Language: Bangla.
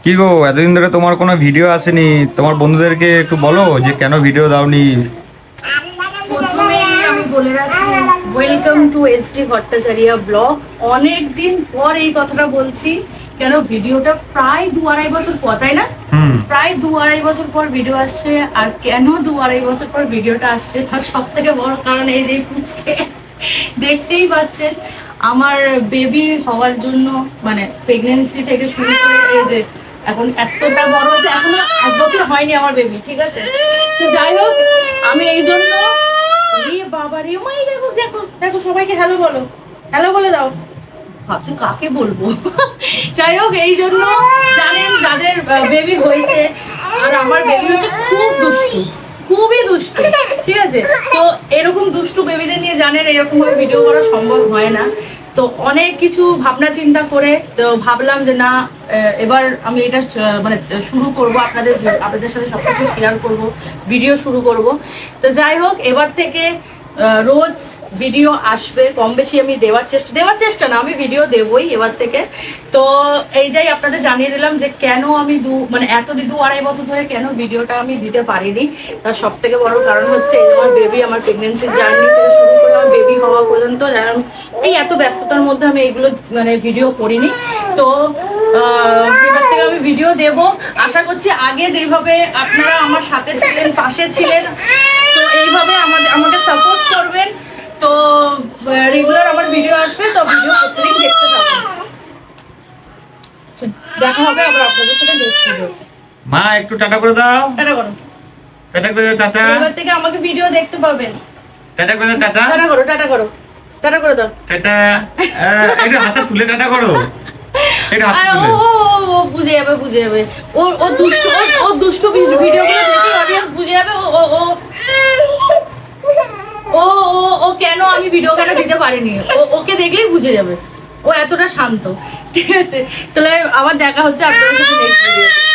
কি গো, এতদিন ধরে তোমার কোনো ভিডিও আসেনি? তোমার বন্ধুদেরকে একটু বলো যে কেন ভিডিও দাওনি। প্রথমেই আমি বলে রাখি, welcome to ST Bhattacharya blog. অনেক দিন পর এই কথাটা বলছি, কেন ভিডিওটা প্রায় 2-2.5 বছর পর, তাই না? প্রায় 2-2.5 বছর পর ভিডিও আসছে। আর কেন 2-2.5 বছর পর ভিডিওটা আসছে তার সব থেকে বড় কারণ এই যে পুচকে দেখতেই পাচ্ছেন। আমার বেবি হওয়ার জন্য, মানে প্রেগনেন্সি থেকে শুরু করে এই যে এখন এতটা বড় হয়েছে, এখনো 1 বছর হয়নি আমার বেবি, ঠিক আছে? তো যাই হোক, আমি এই জন্য বাবা রে মাই, দেখো দেখো দেখো, সবাইকে হ্যালো বলো, হ্যালো বলে দাও। ভাবছি কাকে বলবো। যাই হোক, এই জন্য জানেন যাদের বেবি হয়েছে, আর আমার বেবি হচ্ছে খুব দুষ্টু, খুবই দুষ্টু, ঠিক আছে? তো এরকম দুষ্টু বেবিদের নিয়ে জানেন এরকম ভাবে ভিডিও করা সম্ভব হয় না। তো অনেক কিছু ভাবনা চিন্তা করে তো ভাবলাম যে না, এবার আমি এটা মানে শুরু করব, আপনাদের সাথে সবকিছু শেয়ার করব, ভিডিও শুরু করব। তো যাই হোক, এবার থেকে রোজ ভিডিও আসবে, কম বেশি আমি দেওয়ার চেষ্টা না, আমি ভিডিও দেবই এবার থেকে। তো এই যাই আপনাদের জানিয়ে দিলাম যে কেন আমি মানে এত 2-2.5 বছর ধরে কেন ভিডিওটা আমি দিতে পারিনি। তার সব থেকে বড় কারণ হচ্ছে এই আমার বেবি, আমার প্রেগনেন্সির জার্নি থেকে শুরু করে আমার বেবি হওয়া পর্যন্ত এই এত ব্যস্ততার মধ্যে আমি এইগুলো মানে ভিডিও করিনি। তো এবার থেকে আমি ভিডিও দেব, আশা করছি আগে যেভাবে আপনারা আমার সাথে ছিলেন, পাশে ছিলেন, তো এইভাবে আমাকে সাপোর্ট করবেন। তো রেগুলার আমার ভিডিও আসবে, তো ভিডিও প্রত্যেকদিন দেখতে থাকবেন। দেখা হবে আবার আপনাদের সাথে নেক্সট ভিডিও। মা একটু টাটা করে দাও। টাটা করো, টাটা করে দাও। টাটা। এবার থেকে আমাকে ভিডিও দেখতে পাবেন। টাটা করে দাও। টাটা। টাটা করো, টাটা করো, টাটা করে দাও। টাটা। একটু হাতটা তুলে টাটা করো। একটু হাত তুলে। ও বুঝে যাবে, বুঝে যাবে। ও দুষ্ট, ও দুষ্ট ভিডিওগুলো দেখে অডিয়েন্স বুঝে যাবে। ও ও ও ও ও ও কেন আমি ভিডিও কেন দিতে পারিনি, ওকে দেখলেই বুঝে যাবে। ও এতটা শান্ত, ঠিক আছে? তাহলে আবার দেখা হচ্ছে আপনাদের সাথে নেক্সট ভিডিও।